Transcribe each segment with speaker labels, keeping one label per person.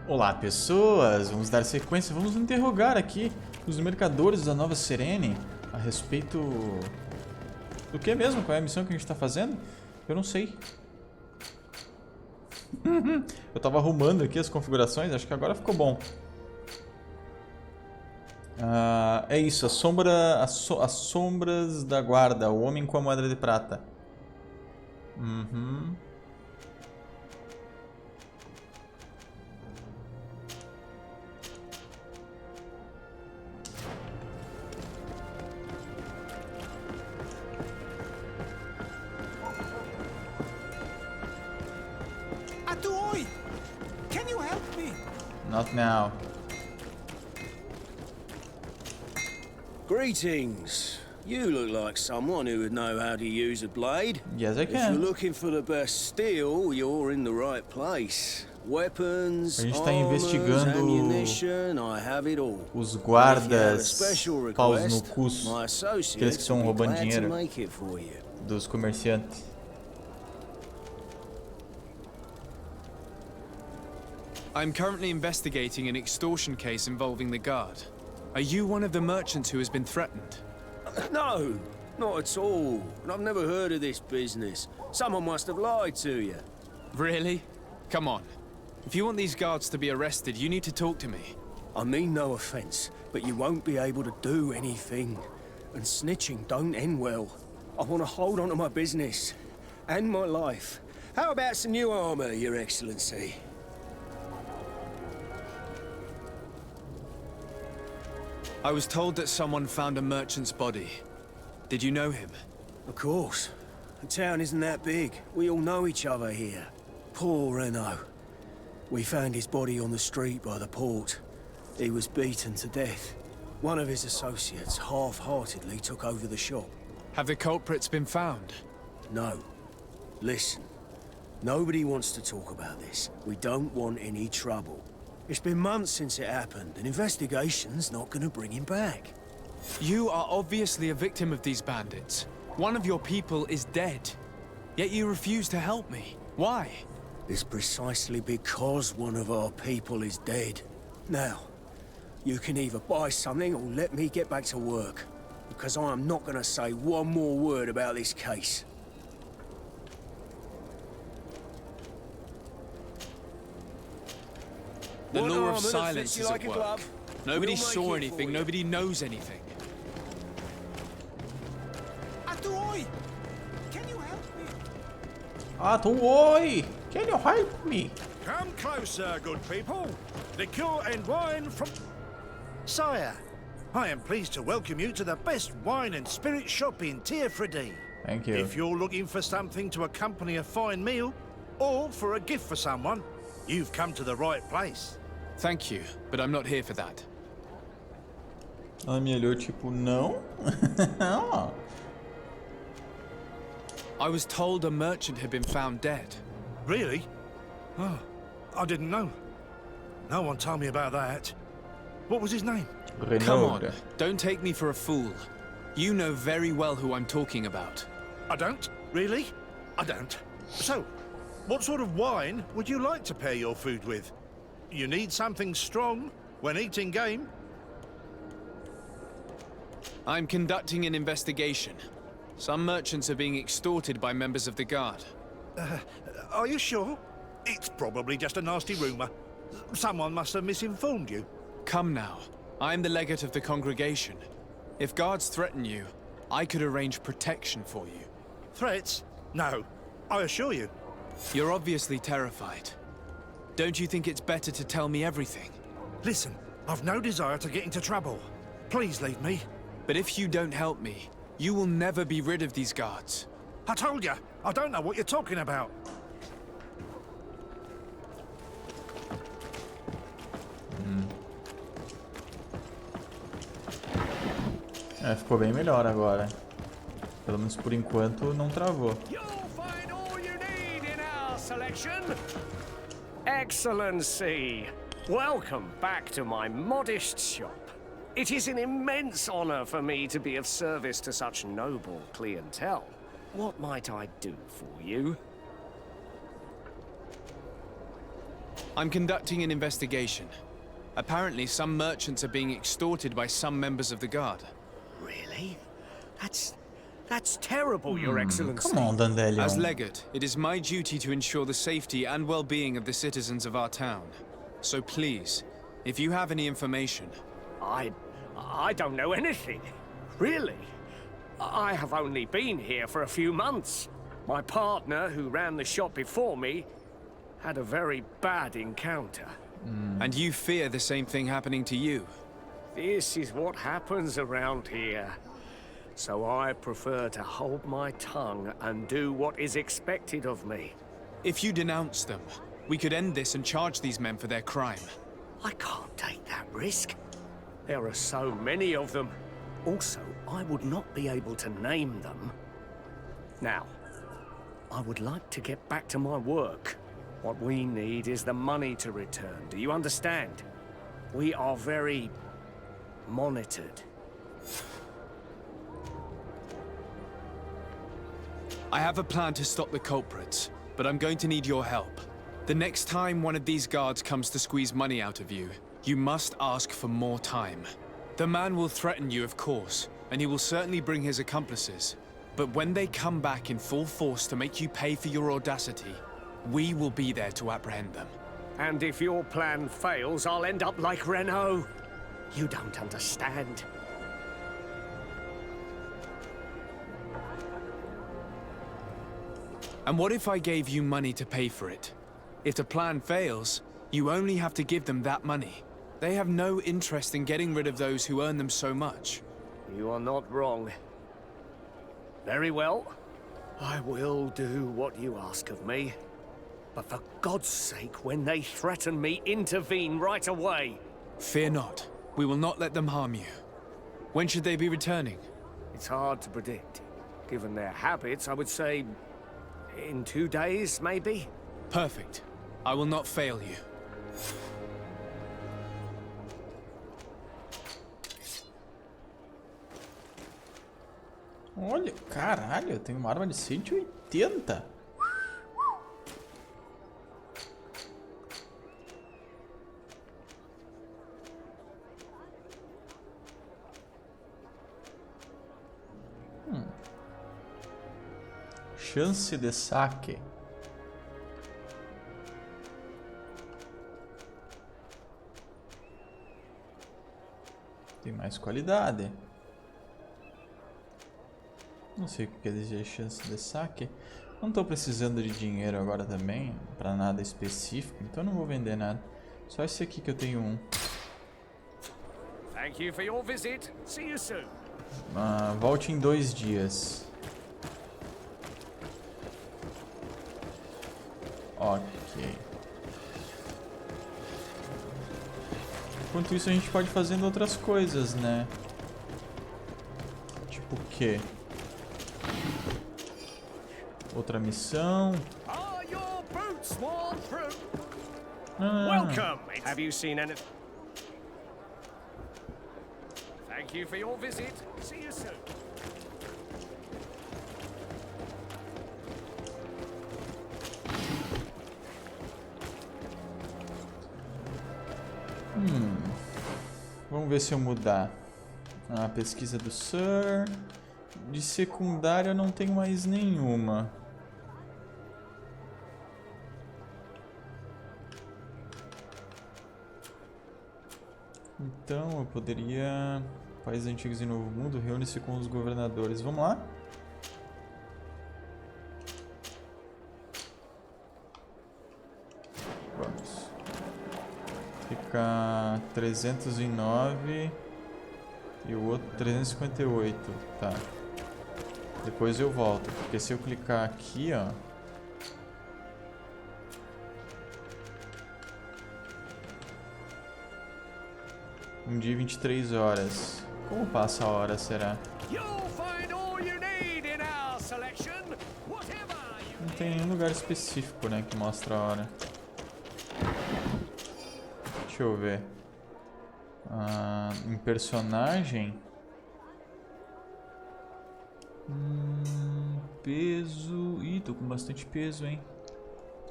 Speaker 1: Olá, pessoas! Vamos dar sequência, vamos interrogar aqui os mercadores da nova Série a respeito do que mesmo? Qual é a missão que a gente está fazendo? Eu não sei. Eu estava arrumando aqui as configurações, acho que agora ficou bom. É isso, as sombras da guarda, o homem com a moeda de prata.
Speaker 2: Can you help me?
Speaker 1: Not now.
Speaker 3: Greetings. You look like someone who would know how to use a blade.
Speaker 1: Yes, I
Speaker 3: If you're
Speaker 1: can.
Speaker 3: looking for the best steel, you're in the right place. Weapons,
Speaker 1: A gente está
Speaker 3: armors,
Speaker 1: investigando
Speaker 3: ammunition, I have it all.
Speaker 1: os
Speaker 3: If you have a
Speaker 1: guardas
Speaker 3: special
Speaker 1: paus no
Speaker 3: request,
Speaker 1: cus,
Speaker 3: my
Speaker 1: aqueles que
Speaker 3: associates
Speaker 1: estão
Speaker 3: will be
Speaker 1: roubando
Speaker 3: glad to
Speaker 1: dinheiro
Speaker 3: make it for you.
Speaker 1: dos comerciantes.
Speaker 4: I'm currently investigating an extortion case involving the guard. Are you one of the merchants who has been threatened?
Speaker 3: No, not at all. And I've never heard of this business. Someone must have lied to you.
Speaker 4: Really? Come on. If you want these guards to be arrested, you need to talk to me.
Speaker 3: I mean no offense, but you won't be able to do anything. And snitching don't end well. I want to hold on to my business. And my life. How about some new armor, Your Excellency?
Speaker 4: I was told that someone found a merchant's body. Did you know him?
Speaker 3: Of course. The town isn't that big. We all know each other here. Poor Renault. We found his body on the street by the port. He was beaten to death. One of his associates half-heartedly took over the shop.
Speaker 4: Have the culprits been found?
Speaker 3: No. Listen. Nobody wants to talk about this. We don't want any trouble. It's been months since it happened. An investigation's not gonna bring him back.
Speaker 4: You are obviously a victim of these bandits. One of your people is dead. Yet you refuse to help me. Why?
Speaker 3: It's precisely because one of our people is dead. Now, you can either buy something or let me get back to work. Because I am not gonna say one more word about this case.
Speaker 4: The
Speaker 3: One
Speaker 4: law
Speaker 3: armor
Speaker 4: of
Speaker 3: that
Speaker 4: silence
Speaker 3: fits you
Speaker 4: is
Speaker 3: like
Speaker 4: at
Speaker 3: a
Speaker 4: work.
Speaker 3: glove.
Speaker 4: Nobody
Speaker 3: We'll make
Speaker 4: saw
Speaker 3: it
Speaker 4: anything,
Speaker 3: for you.
Speaker 4: nobody knows anything.
Speaker 2: Atuoi! Can you help me?
Speaker 1: Oi! Can you help me?
Speaker 5: Come closer, good people. Liqueur and wine from... Sire, I am pleased to welcome you to the best wine and spirit shop in Teer Fradee.
Speaker 1: Thank you.
Speaker 5: If you're looking for something to accompany a fine meal, or for a gift for someone, you've come to the right place.
Speaker 4: Thank you, but I'm not here for that.
Speaker 1: Ela me olhou tipo, não? Não.
Speaker 4: I was told a merchant had been found dead.
Speaker 5: Really? Oh, I didn't know. No one told me about that. What was his name?
Speaker 4: Come
Speaker 1: Renaud.
Speaker 4: on, don't take me for a fool. You know very well who I'm talking about.
Speaker 5: I don't? Really? I don't. So, what sort of wine would you like to pair your food with? You need something strong when eating game?
Speaker 4: I'm conducting an investigation. Some merchants are being extorted by members of the guard.
Speaker 5: Are you sure? It's probably just a nasty rumor. Someone must have misinformed you.
Speaker 4: Come now. I'm the legate of the congregation. If guards threaten you, I could arrange protection for you.
Speaker 5: Threats? No, I assure you.
Speaker 4: You're obviously terrified. Don't you think it's better to tell me everything?
Speaker 5: Listen, I've no desire to get into trouble. Please leave me.
Speaker 4: But if you don't help me, you will never be rid of these guards.
Speaker 5: I told you, I don't know what you're talking about.
Speaker 1: Ficou bem melhor agora. Pelo menos por enquanto não travou.
Speaker 6: You'll find all you need in our selection. Excellency, welcome back to my modest shop. It is an immense honor for me to be of service to such noble clientele. What might I do for you?
Speaker 4: I'm conducting an investigation. Apparently, some merchants are being extorted by some members of the guard.
Speaker 6: Really? That's terrible, Your Excellency.
Speaker 1: Come on, Dandelion.
Speaker 4: As legate, it is my duty to ensure the safety and well-being of the citizens of our town. So please, if you have any information...
Speaker 6: I don't know anything. Really? I have only been here for a few months. My partner, who ran the shop before me, had a very bad encounter.
Speaker 4: And you fear the same thing happening to you?
Speaker 6: This is what happens around here. So I prefer to hold my tongue and do what is expected of me.
Speaker 4: If you denounce them, we could end this and charge these men for their crime.
Speaker 6: I can't take that risk. There are so many of them. Also, I would not be able to name them. Now, I would like to get back to my work. What we need is the money to return. Do you understand? We are very monitored.
Speaker 4: I have a plan to stop the culprits, but I'm going to need your help. The next time one of these guards comes to squeeze money out of you, you must ask for more time. The man will threaten you, of course, and he will certainly bring his accomplices. But when they come back in full force to make you pay for your audacity, we will be there to apprehend them.
Speaker 6: And if your plan fails, I'll end up like Renault. You don't understand.
Speaker 4: And what if I gave you money to pay for it? If the plan fails, you only have to give them that money. They have no interest in getting rid of those who earn them so much.
Speaker 6: You are not wrong. Very well. I will do what you ask of me. But for God's sake, when they threaten me, intervene right away.
Speaker 4: Fear not. We will not let them harm you. When should they be returning?
Speaker 6: It's hard to predict. Given their habits, I would say... in 2 days, maybe?
Speaker 4: Perfect. I will not fail you.
Speaker 1: Olha, caralho, eu tenho uma arma de 180. Chance de saque. Tem mais qualidade. Não sei o que quer dizer chance de saque. Não estou precisando de dinheiro agora também, para nada específico, então não vou vender nada. Só esse aqui que eu tenho um.
Speaker 6: Thank you for your visit. See you soon.
Speaker 1: Volte em 2 dias. Ok. Enquanto isso a gente pode ir fazendo outras coisas, né? Tipo o quê? Outra missão.
Speaker 6: Are your boots worn through? Welcome. Have you seen anything? Thank you for your visit. See you soon.
Speaker 1: Vamos ver se eu mudar a pesquisa do Sir. De secundária eu não tenho mais nenhuma. Então eu poderia... Países antigos e Novo Mundo, reúne-se com os governadores. Vamos lá? Vamos. Fica 309 e o outro 358. Tá. Depois eu volto, porque se eu clicar aqui, ó... Um dia e 23 horas. Como passa a hora, será? Não tem nenhum lugar específico, né, que mostra a hora. Deixa eu ver. Em personagem... peso... Ih, tô com bastante peso, hein?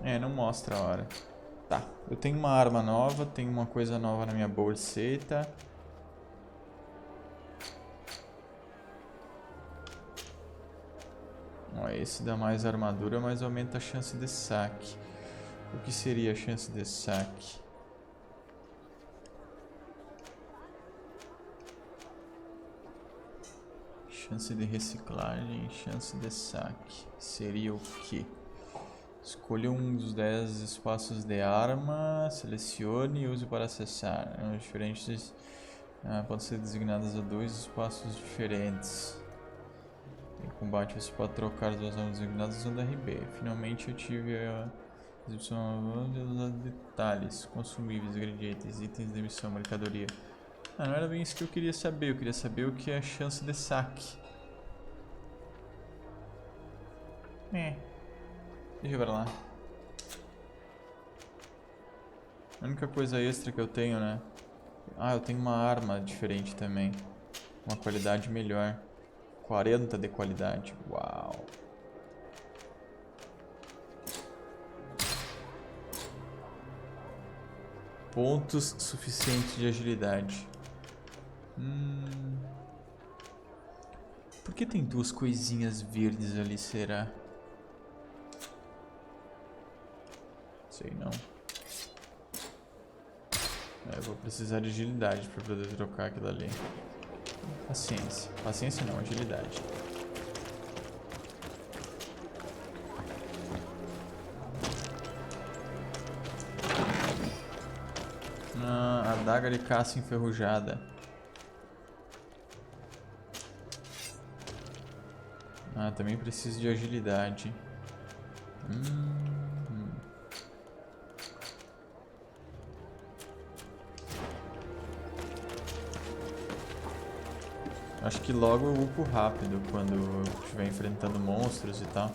Speaker 1: É, não mostra a hora. Tá, eu tenho uma arma nova, tenho uma coisa nova na minha bolseta. Ó, esse dá mais armadura, mas aumenta a chance de saque. O que seria a chance de saque? Chance de reciclagem, chance de saque. Seria o que? Escolha um dos 10 espaços de arma, selecione e use para acessar. Diferentes podem ser designadas a 2 espaços diferentes. Em combate você pode trocar as duas armas designadas usando RB. Finalmente eu tive a exibição de detalhes, consumíveis, ingredientes, itens de missão, mercadoria. Não era bem isso que eu queria saber o que é a chance de saque. Deixa eu ver lá. A única coisa extra que eu tenho, né? Eu tenho uma arma diferente também. Uma qualidade melhor. 40 de qualidade. Uau. Pontos suficientes de agilidade. Por que tem duas coisinhas verdes ali, será? Sei não. Eu vou precisar de agilidade para poder trocar aquilo ali. Paciência. Paciência não, agilidade. Adaga de caça enferrujada. Também preciso de agilidade. Acho que logo eu upo rápido quando eu estiver enfrentando monstros e tal.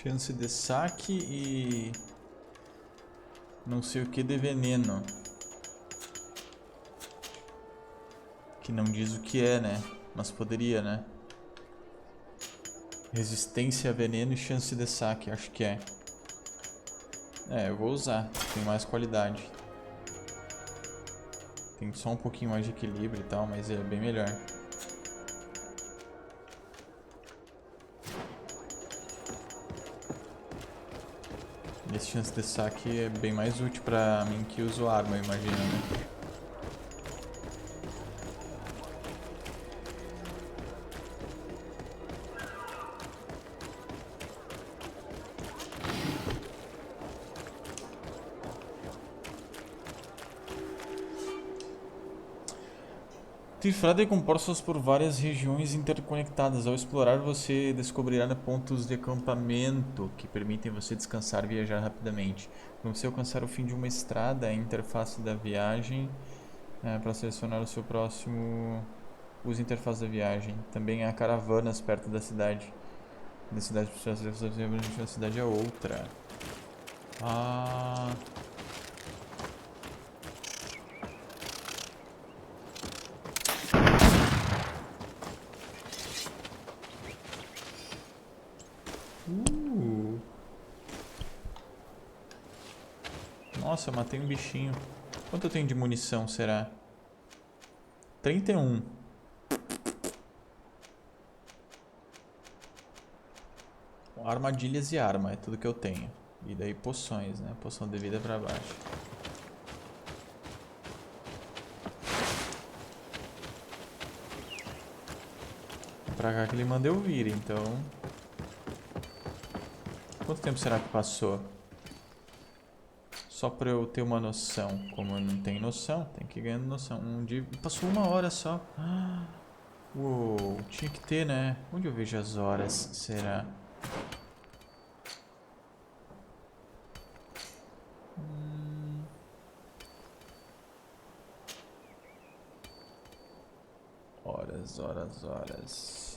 Speaker 1: Chance de saque e não sei o que de veneno. Que não diz o que é, né? Mas poderia, né? Resistência a veneno e chance de saque, acho que é. Eu vou usar, tem mais qualidade. Tem só um pouquinho mais de equilíbrio e tal, mas é bem melhor. Esse chance de saque é bem mais útil pra mim que uso arma, eu imagino, né? Teer Fradee é composto por várias regiões interconectadas. Ao explorar, você descobrirá pontos de acampamento que permitem você descansar e viajar rapidamente. Quando você alcançar o fim de uma estrada, a interface da viagem para selecionar o seu próximo. Use a interface da viagem. Também há caravanas perto da cidade. Da cidade para de uma cidade a outra. Nossa, eu matei um bichinho. Quanto eu tenho de munição, será? 31. Armadilhas e arma, é tudo que eu tenho. E daí poções, né? Poção de vida pra baixo. Pra cá que ele manda eu vir, então... Quanto tempo será que passou? Só pra eu ter uma noção. Como eu não tenho noção, tem que ir ganhando noção. Um dia... Passou 1 hora só. Uou, tinha que ter, né? Onde eu vejo as horas? Será? Horas, horas, horas.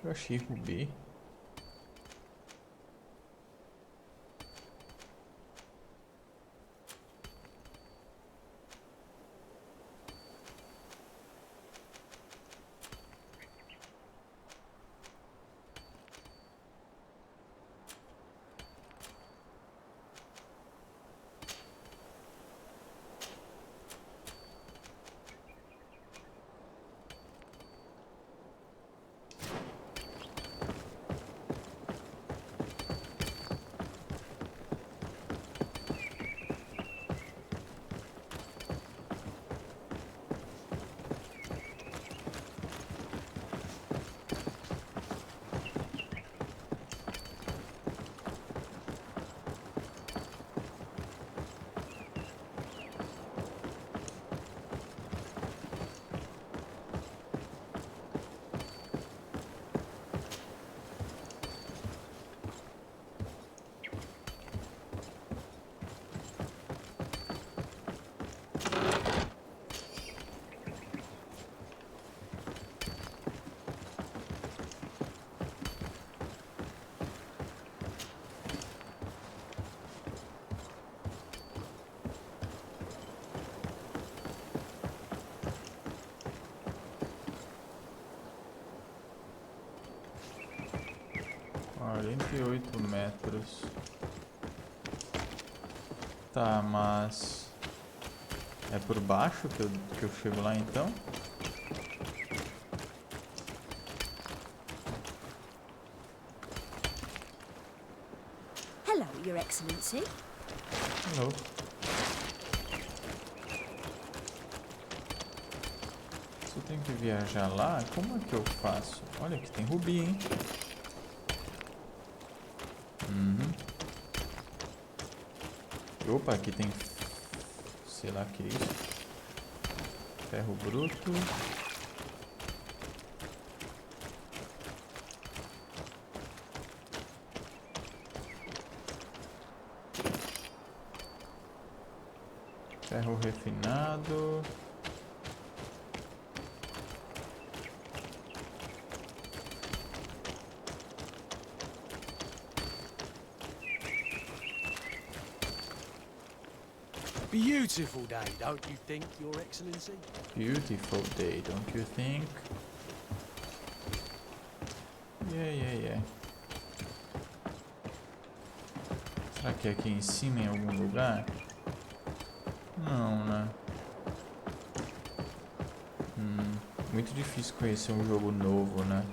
Speaker 1: Eu achei rubi. metros. Tá, mas... É por baixo que eu chego lá então?
Speaker 7: Hello, Your Excellency.
Speaker 1: Hello. Se eu tenho que viajar lá, como é que eu faço? Olha, aqui tem rubi, hein? Opa, aqui tem... Sei lá o que é isso. Ferro bruto. Ferro refinado.
Speaker 6: Beautiful day, don't you think, Your Excellency?
Speaker 1: Beautiful day, don't you think? Yeah. Será que é aqui em cima em algum lugar? Não, né? Muito difícil conhecer um jogo novo, né?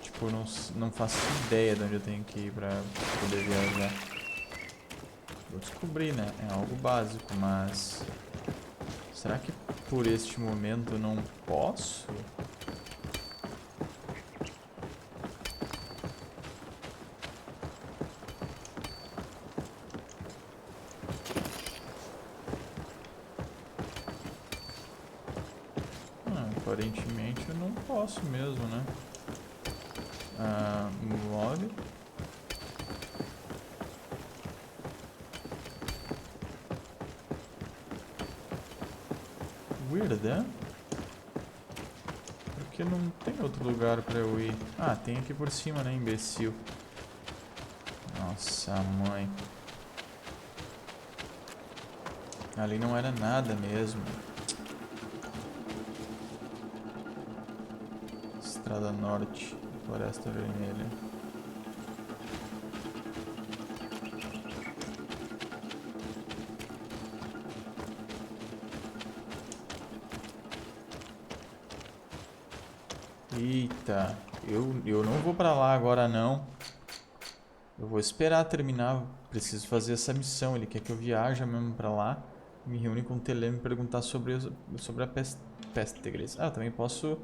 Speaker 1: Tipo, não faço ideia de onde eu tenho que ir pra poder viajar. Vou descobrir, né? É algo básico, mas... Será que por este momento não posso? Aparentemente eu não posso mesmo, né? Mole. Weird, né? Porque não tem outro lugar pra eu ir. Ah, tem aqui por cima, né, imbecil? Nossa, mãe. Ali não era nada mesmo. Estrada Norte, Floresta Vermelha. Eita, eu não vou pra lá agora não. Eu vou esperar terminar. Preciso fazer essa missão. Ele quer que eu viaje mesmo pra lá. Me reúne com o Tele e me perguntar sobre a Pestegres. Ah, eu também posso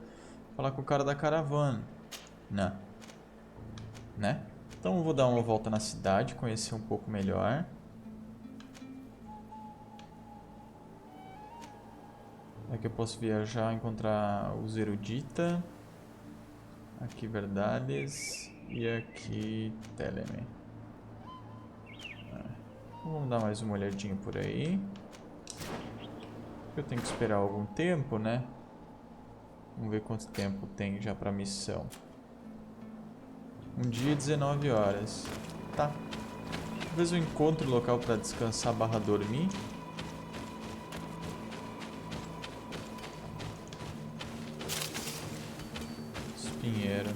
Speaker 1: falar com o cara da caravana. Não. Né? Então eu vou dar uma volta na cidade, conhecer um pouco melhor. Aqui eu posso viajar, encontrar os erudita. Aqui verdades. E aqui Teleme. Vamos dar mais uma olhadinha por aí. Eu tenho que esperar algum tempo, né? Vamos ver quanto tempo tem já pra missão. 1 dia e 19 horas. Tá. Talvez eu encontre o local pra descansar barra dormir. Espinheiro.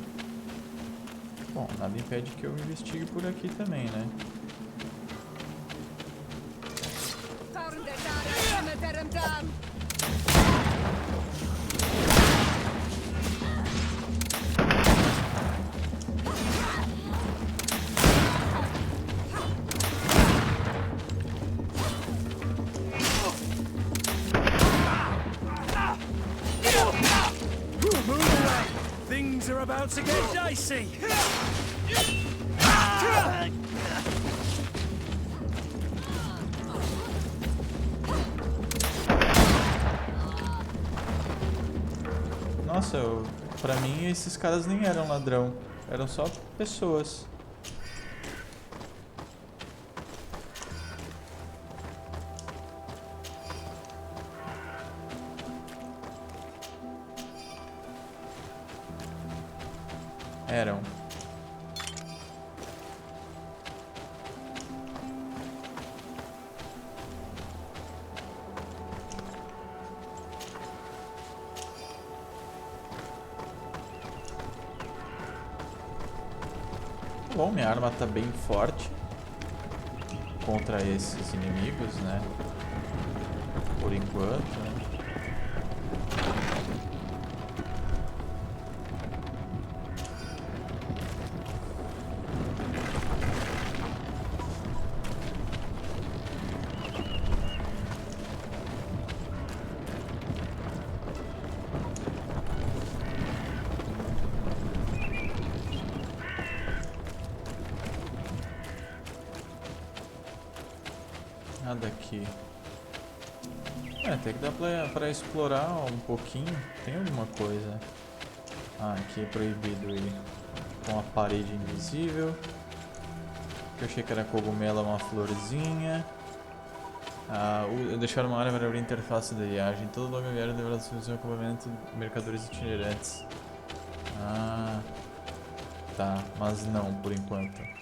Speaker 1: Bom, nada impede que eu investigue por aqui também, né?
Speaker 3: Things are about to get dicey.
Speaker 1: Nossa, pra mim esses caras nem eram ladrão. Eram só pessoas. Eram. Bom, minha arma tá bem forte contra esses inimigos, né? Por enquanto, né? Nada aqui. Até que dá pra explorar um pouquinho. Tem alguma coisa. Ah, aqui é proibido ir com a parede invisível. Eu achei que era cogumelo, uma florzinha. Deixar uma área para abrir a interface da viagem. Todo logo viagem deverá ser um acompanhamento de mercadores itinerantes. Ah, tá, mas não por enquanto.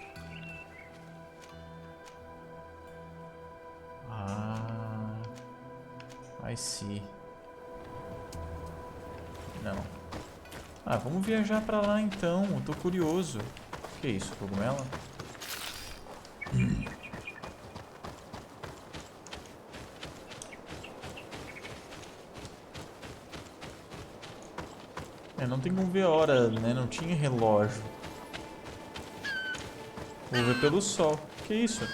Speaker 1: I see. Não. Ah, vamos viajar pra lá então. Eu tô curioso. Que isso, cogumelo? Não tem como ver a hora, né? Não tinha relógio. Vou ver pelo sol. Que isso?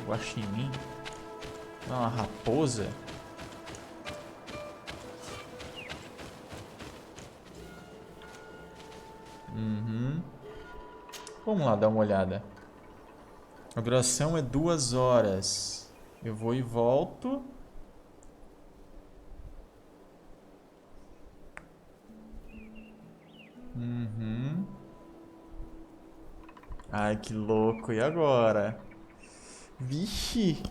Speaker 1: Guaxinim? Não, uma raposa? Vamos lá dar uma olhada. A duração é 2 horas. Eu vou e volto. Ai, que louco. E agora? Vixe!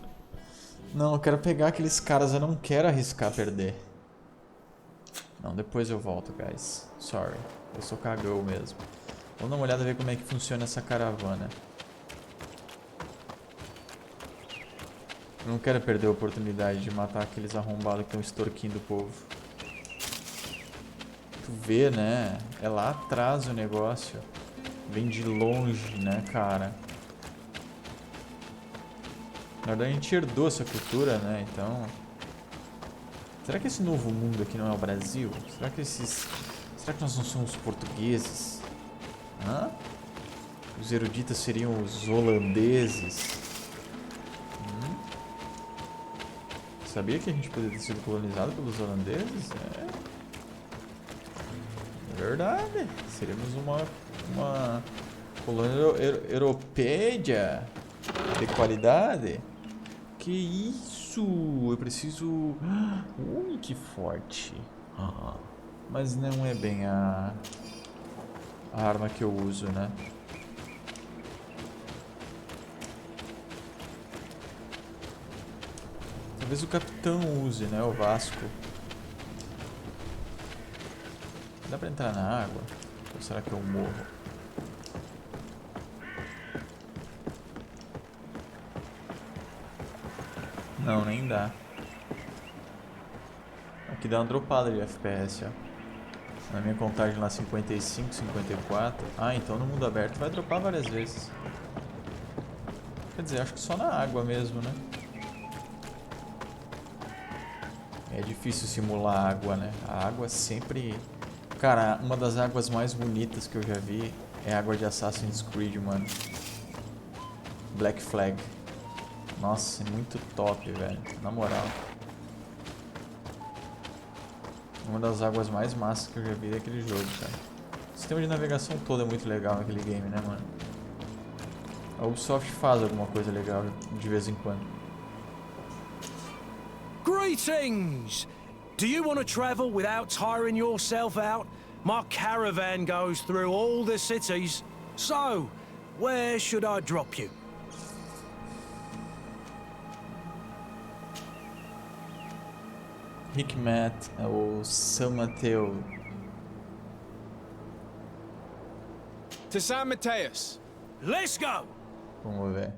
Speaker 1: Não, eu quero pegar aqueles caras, eu não quero arriscar perder. Não, depois eu volto, guys. Sorry. Eu sou cagão mesmo. Vamos dar uma olhada e ver como é que funciona essa caravana. Eu não quero perder a oportunidade de matar aqueles arrombados que estão extorquindo o povo. Tu vê, né? É lá atrás o negócio. Vem de longe, né, cara? Na verdade a gente herdou essa cultura, né? Então... Será que esse novo mundo aqui não é o Brasil? Será que nós não somos portugueses? Hã? Os eruditas seriam os holandeses? Sabia que a gente poderia ter sido colonizado pelos holandeses? É verdade. Seríamos uma colônia europeia de qualidade. Que isso? Eu preciso... Ui, que forte. Mas não é bem a arma que eu uso, né? Talvez o capitão use, né? O Vasco. Dá pra entrar na água? Ou será que eu morro? Não, nem dá. Aqui dá uma dropada de FPS, ó. Na minha contagem lá 55, 54. Ah, então no mundo aberto vai dropar várias vezes. Quer dizer, acho que só na água mesmo, né? É difícil simular água, né? A água sempre... Cara, uma das águas mais bonitas que eu já vi é a água de Assassin's Creed, mano. Black Flag. Nossa, é muito top, velho. Na moral. Uma das águas mais massas que eu já vi daquele jogo, cara. O sistema de navegação todo é muito legal naquele game, né, mano? A Ubisoft faz alguma coisa legal de vez em quando.
Speaker 3: Greetings! Do you want to travel without tiring yourself out? My caravan goes through all the cities. So, where should I drop you?
Speaker 1: Hikmet, ou São Mateus.
Speaker 4: To San Mateus.
Speaker 3: Let's go!
Speaker 1: Vamos ver.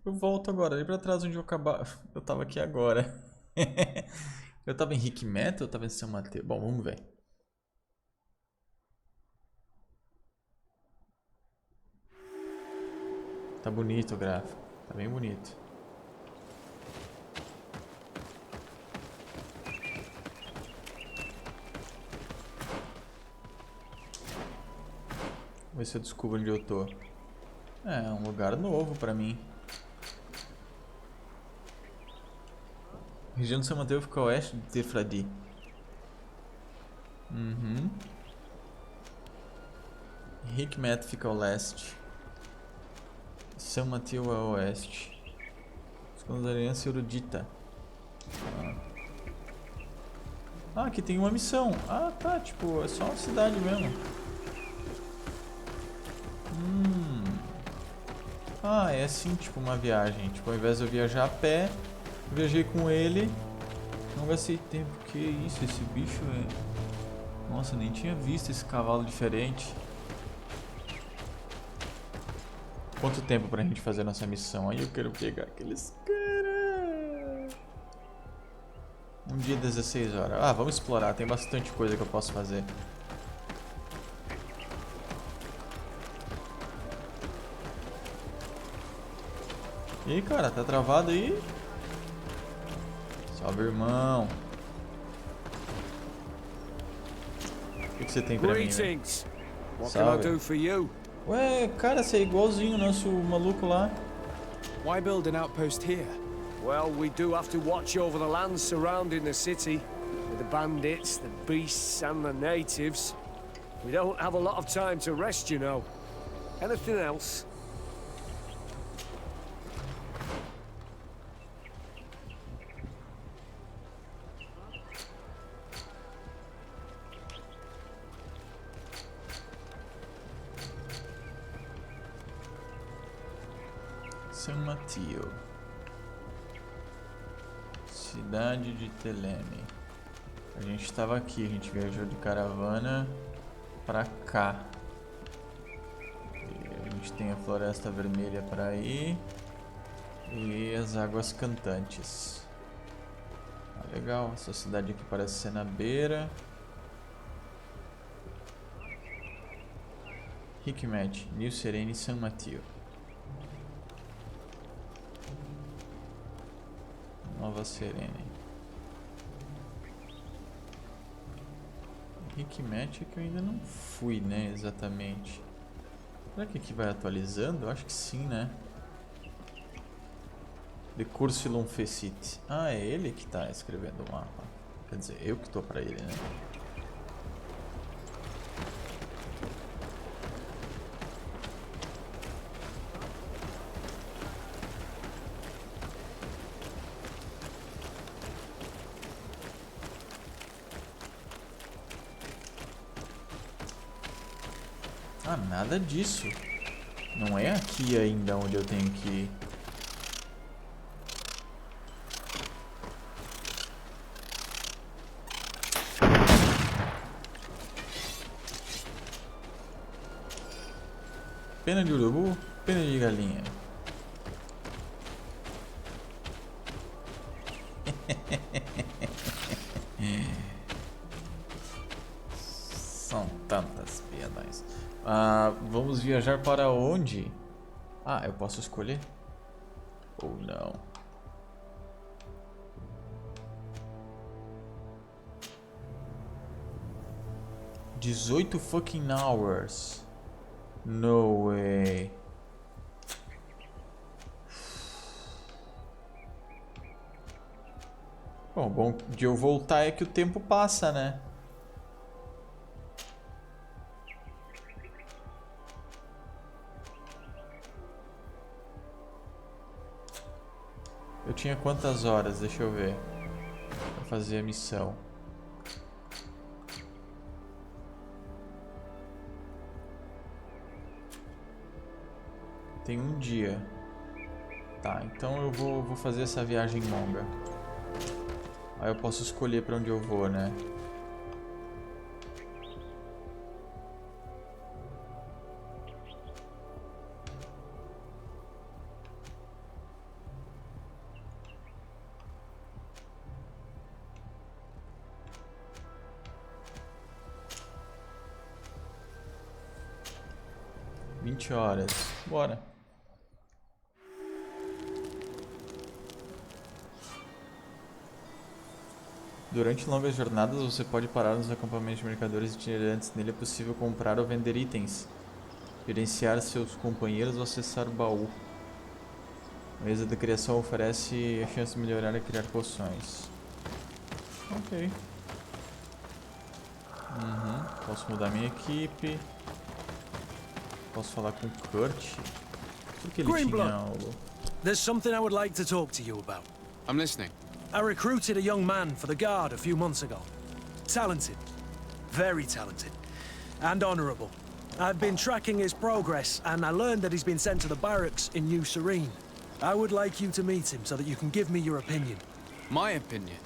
Speaker 1: Eu volto agora, ali pra trás onde eu acabar. Eu tava aqui agora. Eu tava em Hikmet ou eu tava em São Mateus? Bom, vamos ver. Tá bonito o gráfico. Tá bem bonito. Vou ver se eu descubro onde eu tô. É um lugar novo pra mim. A região de São Mateus fica a oeste de Teer Fradee. Hikmet fica ao leste. São Mateus a oeste. Escola da Aliança Erudita. Ah, aqui tem uma missão. Ah, tá, tipo, é só uma cidade mesmo. Ah, é assim, tipo, uma viagem. Tipo, ao invés de eu viajar a pé, eu viajei com ele. Não gastei tempo. Que isso, esse bicho é... Nossa, nem tinha visto esse cavalo diferente. Quanto tempo pra gente fazer nossa missão? Aí eu quero pegar aqueles caras. Um dia 16 horas. Ah, vamos explorar. Tem bastante coisa que eu posso fazer. E aí, cara, tá travado aí? Salve, irmão. O que você tem pra mim, né?
Speaker 3: Greetings! What can I do for you?
Speaker 1: Ué, cara, você é igualzinho o nosso maluco lá.
Speaker 4: Why build an outpost here?
Speaker 6: Well, we do have to watch over the lands surrounding the city, with the bandits, the beasts, and the natives. We don't have a lot of time to rest, you know. Anything else?
Speaker 1: San Mateo. Cidade de Teleme. A gente estava aqui, a gente viajou de caravana pra cá. E a gente tem a Floresta Vermelha para ir e as Águas Cantantes. Ah, legal, essa cidade aqui parece ser na beira. Hikmet, New Serene, San Mateo. Nova Serene. Hikmet é que eu ainda não fui, né, exatamente. Será que aqui vai atualizando? Eu acho que sim, né? De Cursilum Fecit. Ah, é ele que tá escrevendo o mapa. Quer dizer, eu que tô pra ele, né? Ah, nada disso. Não é aqui ainda onde eu tenho que ir. Pena de urubu, pena de galinha. São tantas piadas. Vamos viajar para onde? Ah, eu posso escolher? Ou não? $18 fucking hours. No way. Bom de eu voltar é que o tempo passa, né? Eu tinha quantas horas? Deixa eu ver. Pra fazer a missão. Tem um dia. Tá, então eu vou fazer essa viagem longa. Aí eu posso escolher pra onde eu vou, né? $20. Bora. Durante longas jornadas, você pode parar nos acampamentos de mercadores itinerantes. Nele é possível comprar ou vender itens, gerenciar seus companheiros ou acessar o baú. A mesa de criação oferece a chance de melhorar e criar poções. Ok. Posso mudar minha equipe. Posso falar com o Kurt? Por que ele tinha algo?
Speaker 3: There's something I would like to talk to you about.
Speaker 4: I'm listening.
Speaker 3: I recruited a young man for the Guard a few months ago. Talented. Very talented. And honorable. I've been tracking his progress, and I learned that he's been sent to the barracks in New Serene. I would like you to meet him so that you can give me your opinion.
Speaker 4: My opinion?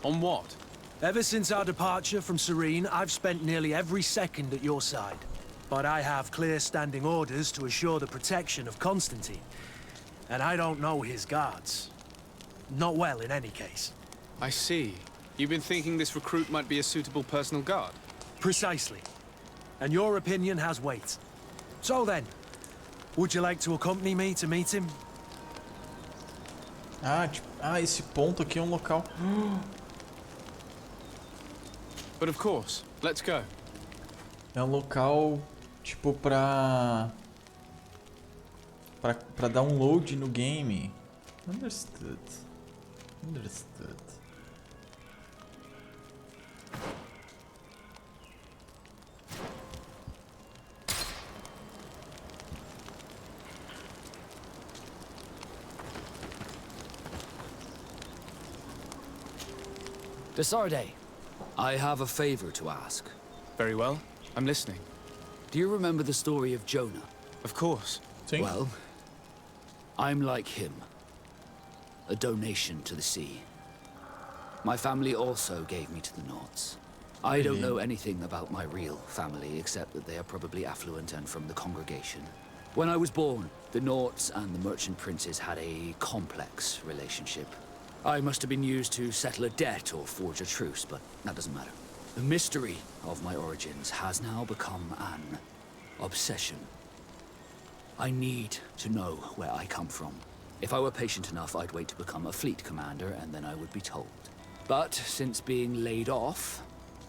Speaker 4: On what?
Speaker 3: Ever since our departure from Serene, I've spent nearly every second at your side. But I have clear standing orders to assure the protection of Constantine. And I don't know his guards. Not well, in any case.
Speaker 4: I see. You've been thinking this recruit might be a suitable personal guard?
Speaker 3: Precisely. And your opinion has weight. So then, would you like to accompany me to meet him?
Speaker 1: Esse ponto aqui é um local.
Speaker 4: But of course, let's go.
Speaker 1: É um local tipo pra download no game. Understood.
Speaker 7: Desarde, I have a favor to ask.
Speaker 4: Very well. I'm listening.
Speaker 7: Do you remember the story of Jonah?
Speaker 4: Of course.
Speaker 1: Sim.
Speaker 7: Well, I'm like him. A donation to the sea. My family also gave me to the Nords. I don't know anything about my real family, except that they are probably affluent and from the congregation. When I was born, the Nords and the merchant princes had a complex relationship. I must have been used to settle a debt or forge a truce, but that doesn't matter. The mystery of my origins has now become an obsession. I need to know where I come from. If I were patient enough, I'd wait to become a fleet commander, and then I would be told. But since being laid off,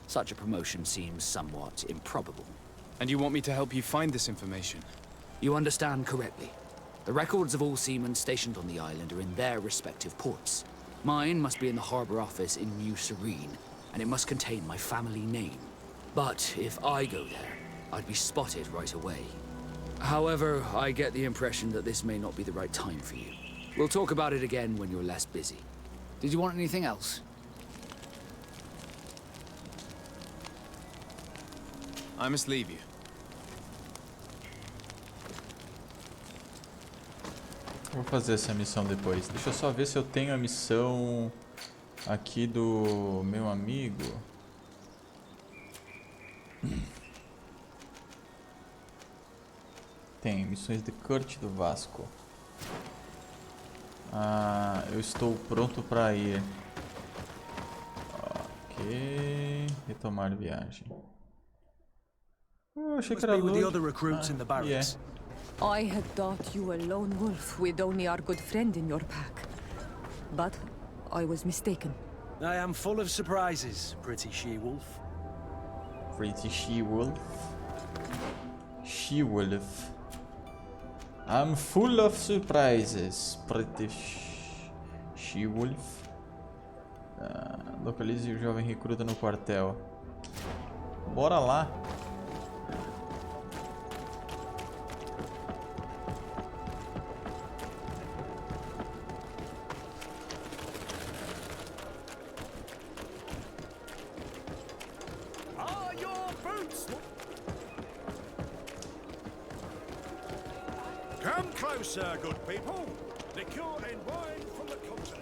Speaker 7: such a promotion seems somewhat improbable.
Speaker 4: And you want me to help you find this information?
Speaker 7: You understand correctly. The records of all seamen stationed on the island are in their respective ports. Mine must be in the harbor office in New Série, and it must contain my family name. But if I go there, I'd be spotted right away. However, I get the impression that this may not be the right time for you. We'll talk about it again when you're less busy. Did you want anything else?
Speaker 4: I must leave you.
Speaker 1: Vou fazer essa missão depois. Deixa eu só ver se eu tenho a missão aqui do meu amigo. Tem missões de Kurt do Vasco. Ah, eu estou pronto para ir. Ok, retomar viagem. Eu achei que era
Speaker 3: With the other
Speaker 1: load.
Speaker 3: recruits in the barracks.
Speaker 8: I had thought you a lone wolf with only our good friend in your pack. But I was mistaken.
Speaker 3: I am full of surprises, pretty she-wolf.
Speaker 1: Pretty she-wolf. She-wolf. I'm full of surprises, pretty she-wolf. Localize o jovem recruta no quartel. Bora lá.
Speaker 5: Are your boots? Come closer, good people. Liqueur and wine from the continent.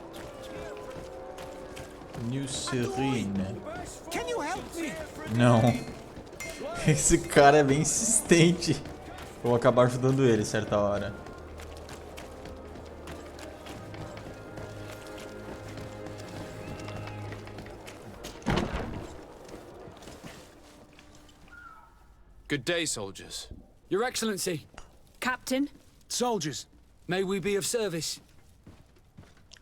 Speaker 1: New Série.
Speaker 2: Can you help me?
Speaker 1: Não. Esse cara é bem insistente. Vou acabar ajudando ele certa hora.
Speaker 4: Good day, soldiers.
Speaker 7: Your Excellency,
Speaker 8: Captain,
Speaker 3: Soldiers,
Speaker 7: may we be of service?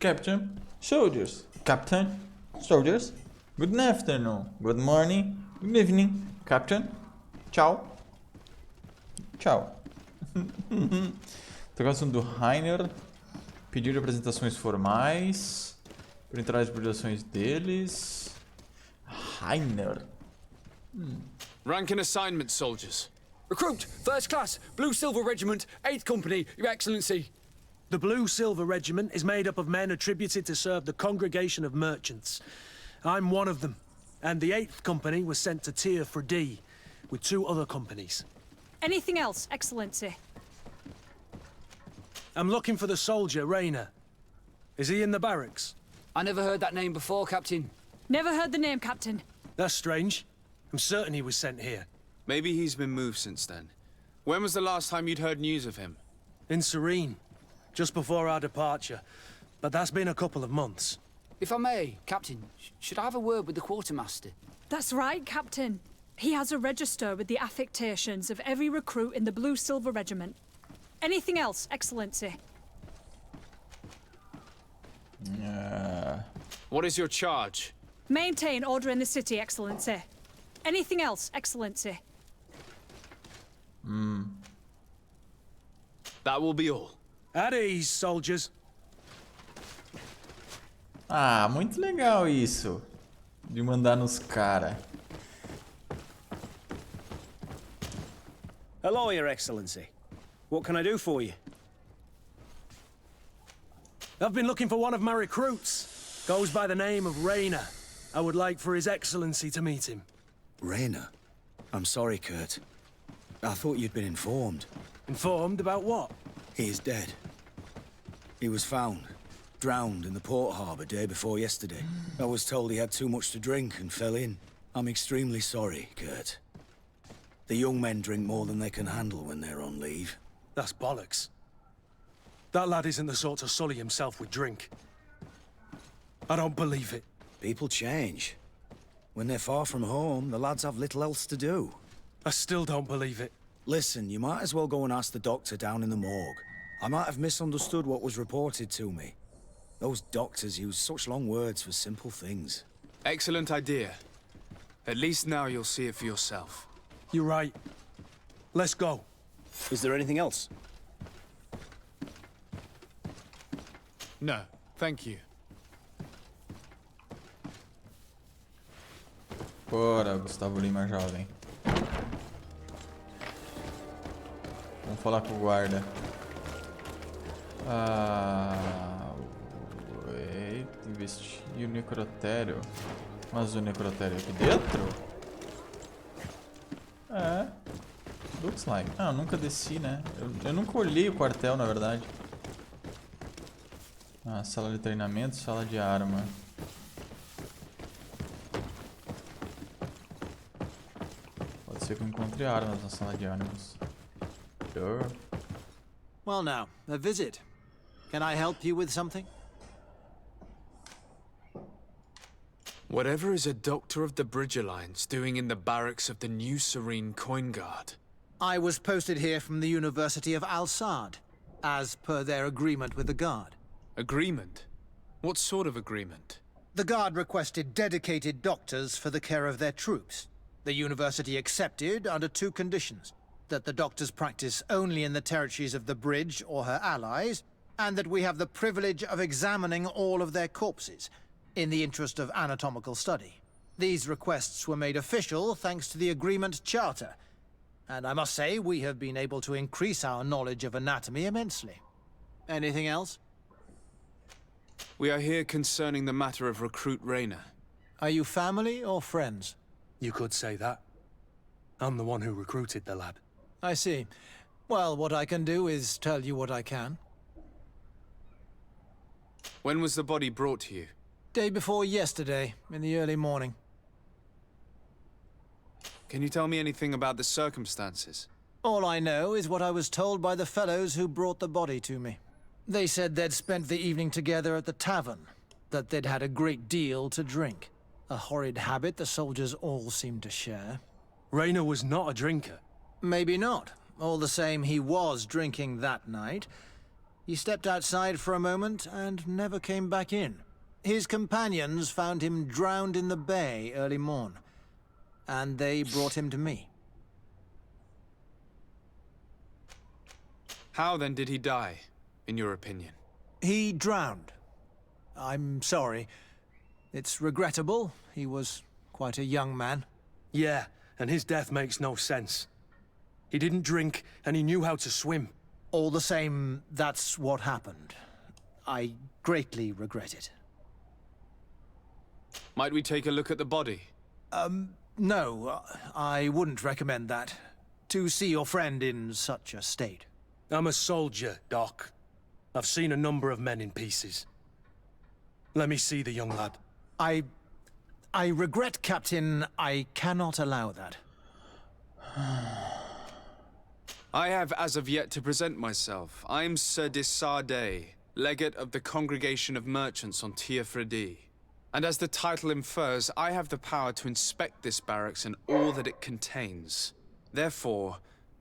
Speaker 1: Captain, soldiers. Captain, soldiers. Good afternoon. Good morning. Good evening. Captain. Tchau. Tchau. Interrogação do Rainer. Pedir apresentações formais. Por entrar as obrigações deles. Rainer.
Speaker 4: Rank and assignment, soldiers.
Speaker 7: Recruit, First Class, Blue Silver Regiment, 8th Company, Your Excellency.
Speaker 3: the Blue Silver Regiment is made up of men attributed to serve the Congregation of Merchants. I'm one of them, and the 8th Company was sent to Teer Fradee with 2 other companies.
Speaker 9: Anything else, Excellency?
Speaker 3: I'm looking for the soldier, Rayner. Is he in the barracks?
Speaker 7: I never heard that name before, Captain.
Speaker 9: Never heard the name, Captain.
Speaker 3: That's strange. I'm certain he was sent here.
Speaker 4: Maybe he's been moved since then. When was the last time you'd heard news of him?
Speaker 3: In Série, just before our departure. But that's been a couple of months.
Speaker 7: If I may, Captain, should I have a word with the quartermaster?
Speaker 9: That's right, Captain. He has a register with the affectations of every recruit in the Blue Silver Regiment. Anything else, Excellency?
Speaker 4: What is your charge?
Speaker 9: Maintain order in the city, Excellency. Anything else, Excellency?
Speaker 4: That will be all.
Speaker 3: At ease, soldiers.
Speaker 1: Ah, muito legal isso. De mandar nos cara.
Speaker 3: Hello, Your Excellency. What can I do for you? I've been looking for one of my recruits. Goes by the name of Rayner. I would like for His Excellency to meet him.
Speaker 10: Rayner? I'm sorry, Kurt. I thought you'd been informed.
Speaker 3: Informed about what?
Speaker 10: He is dead. He was found, drowned in the port harbour day before yesterday. I was told he had too much to drink and fell in. I'm extremely sorry, Kurt. The young men drink more than they can handle when they're on leave.
Speaker 3: That's bollocks. That lad isn't the sort to sully himself with drink. I don't believe it.
Speaker 10: People change. When they're far from home, the lads have little else to do.
Speaker 3: I still don't believe it.
Speaker 10: Listen, you might as well go and ask the doctor down in the morgue. I might have misunderstood what was reported to me. Those doctors use such long words for simple things.
Speaker 4: Excellent idea. At least now you'll see it for yourself.
Speaker 3: You're right. Let's go.
Speaker 11: Is there anything else?
Speaker 4: No, thank you.
Speaker 1: Bora, Gustavo Lima jovem. Vamos falar com o guarda. Investir o necrotério. Mas o necrotério aqui dentro? É. Looks like. Ah, eu nunca desci, né? Eu nunca olhei o quartel, na verdade. Ah, sala de treinamento, sala de arma. Pode ser que eu encontre armas na sala de armas. Sure.
Speaker 2: Well now, a visit. Can I help you with something?
Speaker 4: Whatever is a doctor of the Bridger Lines doing in the barracks of the New Serene Coin Guard?
Speaker 2: I was posted here from the University of Al-Sad, as per their agreement with the Guard.
Speaker 4: Agreement? What sort of agreement?
Speaker 2: The Guard requested dedicated doctors for the care of their troops. The University accepted under two conditions: that the doctors practice only in the territories of the Bridge or her allies, and that we have the privilege of examining all of their corpses, in the interest of anatomical study. These requests were made official thanks to the Agreement Charter, and I must say we have been able to increase our knowledge of anatomy immensely. Anything else?
Speaker 4: We are here concerning the matter of Recruit Rayner.
Speaker 2: Are you family or friends?
Speaker 3: You could say that. I'm the one who recruited the lad.
Speaker 2: I see. Well, what I can do is tell you what I can.
Speaker 4: When was the body brought to you?
Speaker 2: Day before yesterday, in the early morning.
Speaker 4: Can you tell me anything about the circumstances?
Speaker 2: All I know is what I was told by the fellows who brought the body to me. They said they'd spent the evening together at the tavern, that they'd had a great deal to drink. A horrid habit the soldiers all seemed to share.
Speaker 3: Rayner was not a drinker.
Speaker 2: Maybe not. All the same, he was drinking that night. He stepped outside for a moment and never came back in. His companions found him drowned in the bay early morn, and they brought him to me.
Speaker 4: How then did he die, in your opinion?
Speaker 2: He drowned. I'm sorry. It's regrettable. He was quite a young man.
Speaker 3: Yeah, and his death makes no sense. He didn't drink, and he knew how to swim.
Speaker 2: All the same, that's what happened. I greatly regret it.
Speaker 4: Might we take a look at the body?
Speaker 2: No, I wouldn't recommend that. To see your friend in such a state.
Speaker 3: I'm a soldier, Doc. I've seen a number of men in pieces. Let me see the young lad.
Speaker 2: I regret, Captain. I cannot allow that.
Speaker 4: I have as of yet to present myself. I'm Sir Fradee, legate of the Congregation of Merchants on Teer Fradee. And as the title infers, I have the power to inspect this barracks and all that it contains. Therefore,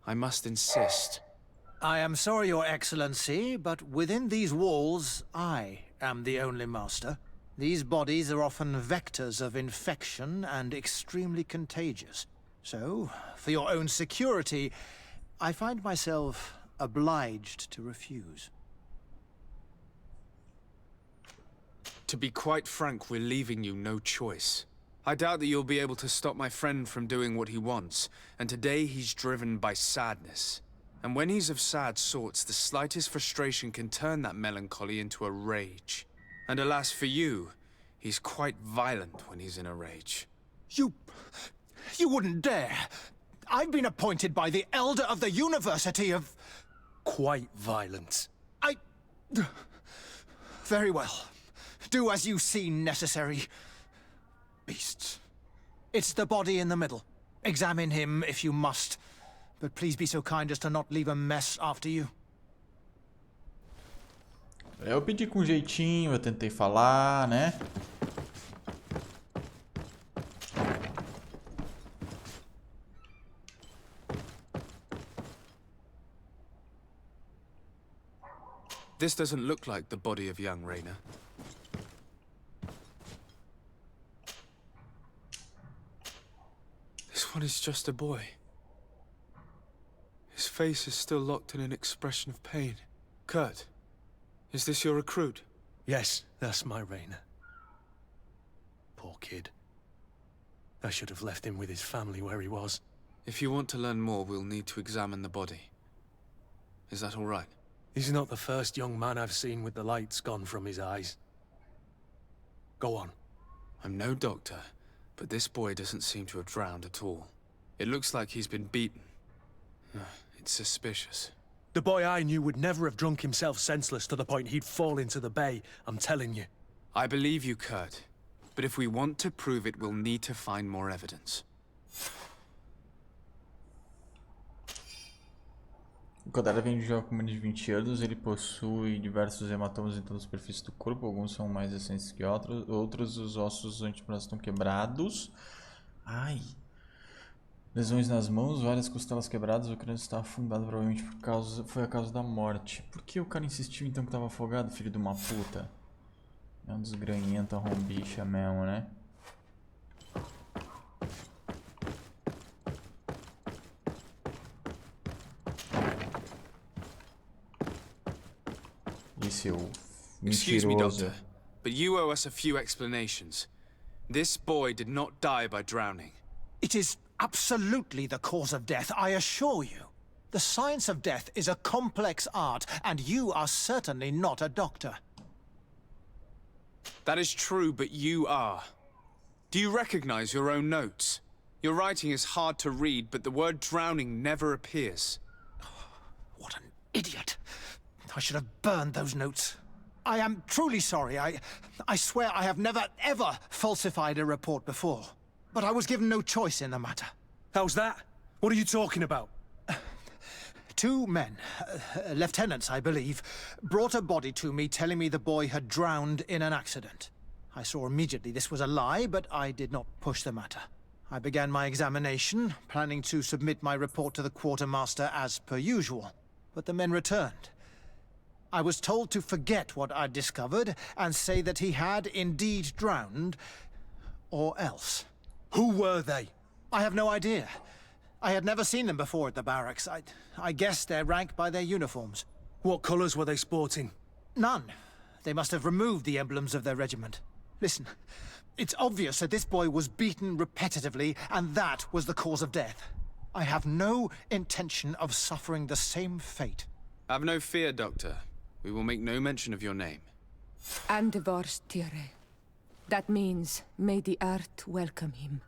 Speaker 4: I must insist.
Speaker 2: I am sorry, Your Excellency, but within these walls, I am the only master. These bodies are often vectors of infection and extremely contagious. So, for your own security, I find myself obliged to refuse.
Speaker 4: To be quite frank, we're leaving you no choice. I doubt that you'll be able to stop my friend from doing what he wants, and today he's driven by sadness. And when he's of sad sorts, the slightest frustration can turn that melancholy into a rage. And alas for you, he's quite violent when he's in a rage.
Speaker 2: You wouldn't dare! I've been appointed by the Elder of the University of...
Speaker 3: Quite violent.
Speaker 2: Very well. Do as you see necessary. Beasts. It's the body in the middle. Examine him if you must. But please be so kind as to not leave a mess after you.
Speaker 1: Eu pedi com jeitinho, eu tentei falar, né?
Speaker 4: This doesn't look like the body of young Raina. This one is just a boy. His face is still locked in an expression of pain. Kurt, is this your recruit?
Speaker 3: Yes, that's my Raina. Poor kid. I should have left him with his family where he was.
Speaker 4: If you want to learn more, we'll need to examine the body. Is that all right?
Speaker 3: He's not the first young man I've seen with the lights gone from his eyes. Go on.
Speaker 4: I'm no doctor, but this boy doesn't seem to have drowned at all. It looks like he's been beaten. It's suspicious.
Speaker 3: The boy I knew would never have drunk himself senseless to the point he'd fall into the bay, I'm telling you.
Speaker 4: I believe you, Kurt. But if we want to prove it, we'll need to find more evidence.
Speaker 1: O cadáver vem de jovem com menos de 20 anos, ele possui diversos hematomas em toda a superfície do corpo, alguns são mais recentes que outros os ossos antebraços estão quebrados. Ai! Lesões nas mãos, várias costelas quebradas, o crânio está afundado, provavelmente foi a causa da morte. Por que o cara insistiu então que estava afogado, filho de uma puta? É um desgranhento, arrombicha mesmo, né?
Speaker 4: Excuse me, Doctor, but you owe us a few explanations. This boy did not die by drowning.
Speaker 2: It is absolutely the cause of death, I assure you. The science of death is a complex art, and you are certainly not a doctor.
Speaker 4: That is true, but you are. Do you recognize your own notes? Your writing is hard to read, but the word drowning never appears.
Speaker 2: What an idiot. I should have burned those notes. I am truly sorry. I swear I have never, ever falsified a report before. But I was given no choice in the matter.
Speaker 3: How's that? What are you talking about?
Speaker 2: Two men, lieutenants I believe, brought a body to me telling me the boy had drowned in an accident. I saw immediately this was a lie, but I did not push the matter. I began my examination, planning to submit my report to the quartermaster as per usual. But the men returned. I was told to forget what I'd discovered and say that he had indeed drowned, or else.
Speaker 3: Who were they?
Speaker 2: I have no idea. I had never seen them before at the barracks. I guessed their rank by their uniforms.
Speaker 3: What colours were they sporting?
Speaker 2: None. They must have removed the emblems of their regiment. Listen, it's obvious that this boy was beaten repetitively, and that was the cause of death. I have no intention of suffering the same fate.
Speaker 4: Have no fear, Doctor. We will make no mention of your name.
Speaker 8: Andevars Teer. That means, may the earth welcome him.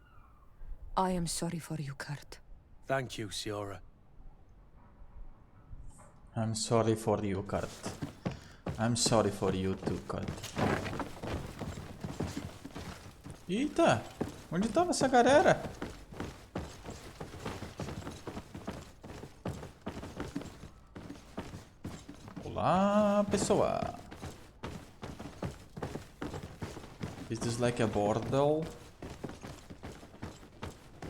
Speaker 8: I am sorry for you, Kurt.
Speaker 3: Thank you, Siora.
Speaker 1: I'm sorry for you, Kurt. I'm sorry for you too, Kurt. Eita! Onde estava essa galera? Olá, pessoal. Is this like a bordel?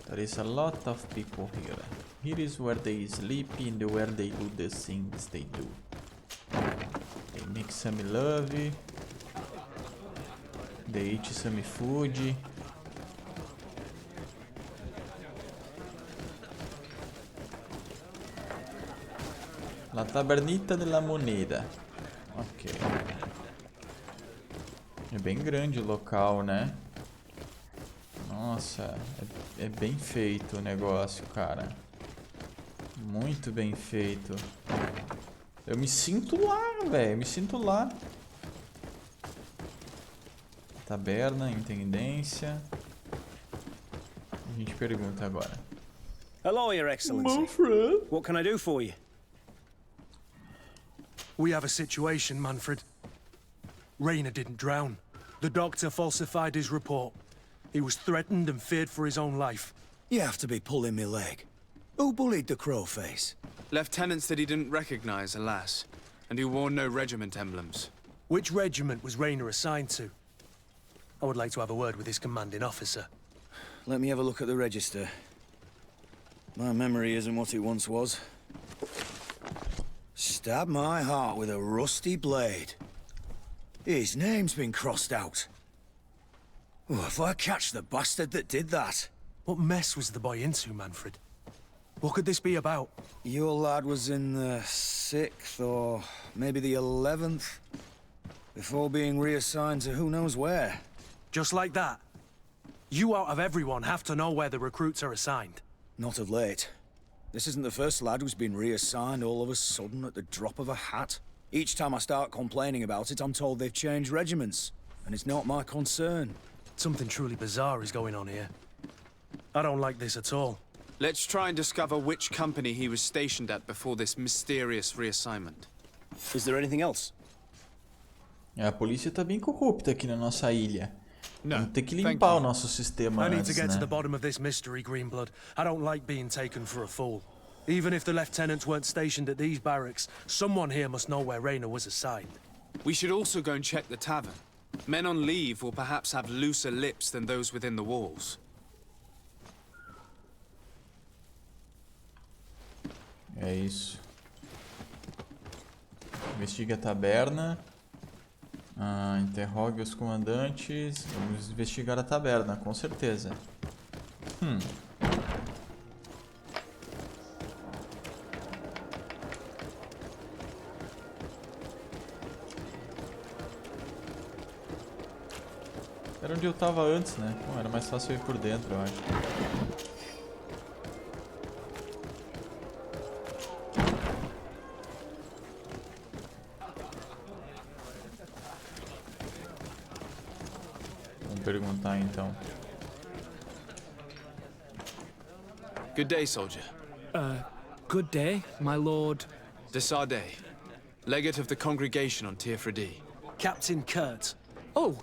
Speaker 1: There is a lot of people here. Here is where they sleep and where they do the things they do. They make some love. They eat some food. La tabernita de la moneda. Ok. É bem grande o local, né? Nossa, é bem feito o negócio, cara. Muito bem feito. Eu me sinto lá, velho. Me sinto lá. Taberna, intendência. A gente pergunta agora.
Speaker 6: Hello, Your Excellency.
Speaker 1: My friend.
Speaker 6: What can I do for you?
Speaker 3: We have a situation, Manfred. Rainer didn't drown. The doctor falsified his report. He was threatened and feared for his own life.
Speaker 10: You have to be pulling me leg. Who bullied the crowface?
Speaker 4: Lieutenants that he didn't recognize, alas, and who wore no regiment emblems.
Speaker 3: Which regiment was Rainer assigned to? I would like to have a word with his commanding officer.
Speaker 10: Let me have a look at the register. My memory isn't what it once was. Stab my heart with a rusty blade. His name's been crossed out. Oh, if I catch the bastard that did that.
Speaker 3: What mess was the boy into, Manfred? What could this be about?
Speaker 10: Your lad was in the 6th or maybe the 11th, before being reassigned to who knows where.
Speaker 3: Just like that? You out of everyone have to know where the recruits are assigned.
Speaker 10: Not of late. This isn't the first lad who's been reassigned all of a sudden at the drop of a hat. Each time I start complaining about it, I'm told they've changed regiments, and it's not my concern.
Speaker 3: Something truly bizarre is going on here. I don't like this at all.
Speaker 4: Let's try and discover which company he was stationed at before this mysterious reassignment.
Speaker 3: Is there anything else?
Speaker 1: A polícia tá bem corrupta aqui na nossa ilha.
Speaker 4: No,
Speaker 1: Vamos ter que limpar o nosso sistema
Speaker 3: I need to
Speaker 1: antes,
Speaker 3: get
Speaker 1: né?
Speaker 3: to the bottom of this mystery, Greenblood. I don't like being taken for a fool. Even if the lieutenants weren't stationed at these barracks, someone here must know where Rainer was assigned.
Speaker 4: We should also go and check the tavern. Men on leave will perhaps have looser lips than those within the walls.
Speaker 1: É isso. Investigue a taberna. Interrogue os comandantes. Vamos investigar a taberna, com certeza. Era onde eu tava antes, né? Bom, era mais fácil eu ir por dentro, eu acho. Perguntar então.
Speaker 4: Good day, soldier.
Speaker 11: Good day, my lord.
Speaker 4: De Sade, legate of the congregation on Teer Fradee.
Speaker 3: Captain Kurt.
Speaker 11: Oh,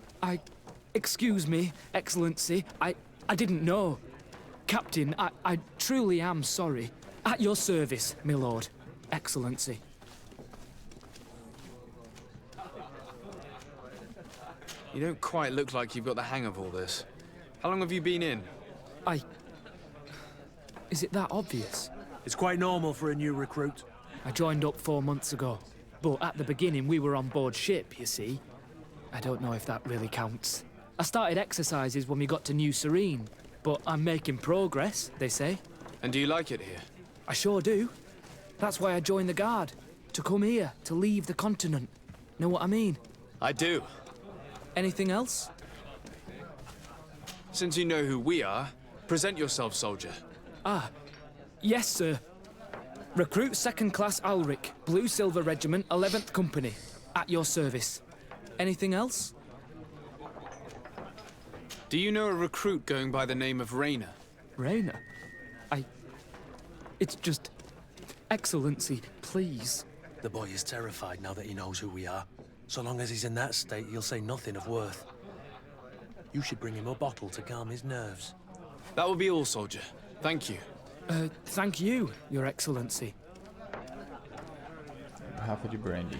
Speaker 11: excuse me, Excellency. I didn't know. Captain, I truly am sorry. At your service, my lord. Excellency.
Speaker 4: You don't quite look like you've got the hang of all this. How long have you been in?
Speaker 11: Is it that obvious?
Speaker 3: It's quite normal for a new recruit.
Speaker 11: I joined up 4 months ago. But at the beginning, we were on board ship, you see. I don't know if that really counts. I started exercises when we got to New Serene. But I'm making progress, they say.
Speaker 4: And do you like it here?
Speaker 11: I sure do. That's why I joined the Guard. To come here, to leave the continent. Know what I mean?
Speaker 4: I do.
Speaker 11: Anything else?
Speaker 4: Since you know who we are, present yourself, soldier.
Speaker 11: Yes, sir. Recruit 2nd Class Alric, Blue Silver Regiment, 11th Company. At your service. Anything else?
Speaker 4: Do you know a recruit going by the name of Rainer?
Speaker 11: Rainer? It's just... Excellency, please.
Speaker 3: The boy is terrified now that he knows who we are. So long as he's in that state, he'll say nothing of worth. You should bring him a bottle to calm his nerves.
Speaker 4: That will be all, soldier. Thank you.
Speaker 11: Thank you, Your Excellency.
Speaker 1: Garrafa de brandy.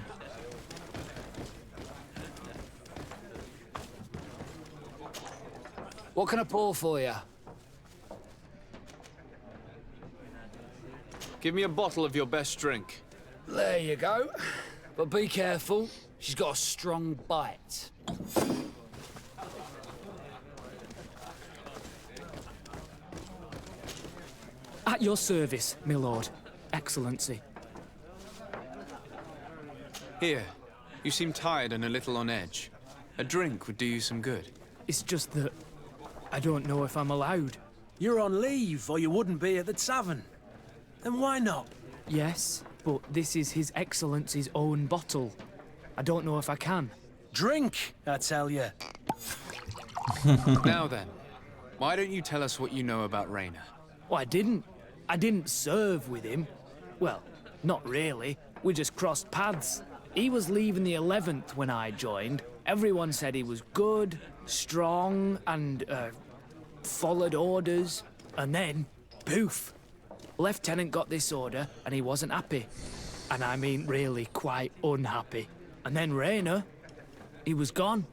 Speaker 7: What can I pour for you?
Speaker 4: Give me a bottle of your best drink.
Speaker 7: There you go. But be careful. She's got a strong bite.
Speaker 11: At your service, my lord. Excellency.
Speaker 4: Here. You seem tired and a little on edge. A drink would do you some good.
Speaker 11: It's just that... I don't know if I'm allowed.
Speaker 3: You're on leave, or you wouldn't be at the tavern. Then why not?
Speaker 11: Yes, but this is His Excellency's own bottle. I don't know if I can.
Speaker 3: Drink, I tell you.
Speaker 4: Now then, why don't you tell us what you know about Rainer?
Speaker 11: Well, I didn't serve with him. Well, not really. We just crossed paths. He was leaving the 11th when I joined, Everyone said he was good, strong, and, followed orders. And then, poof. Lieutenant got this order, and he wasn't happy. And I mean really quite unhappy. And then Rainer, he was gone.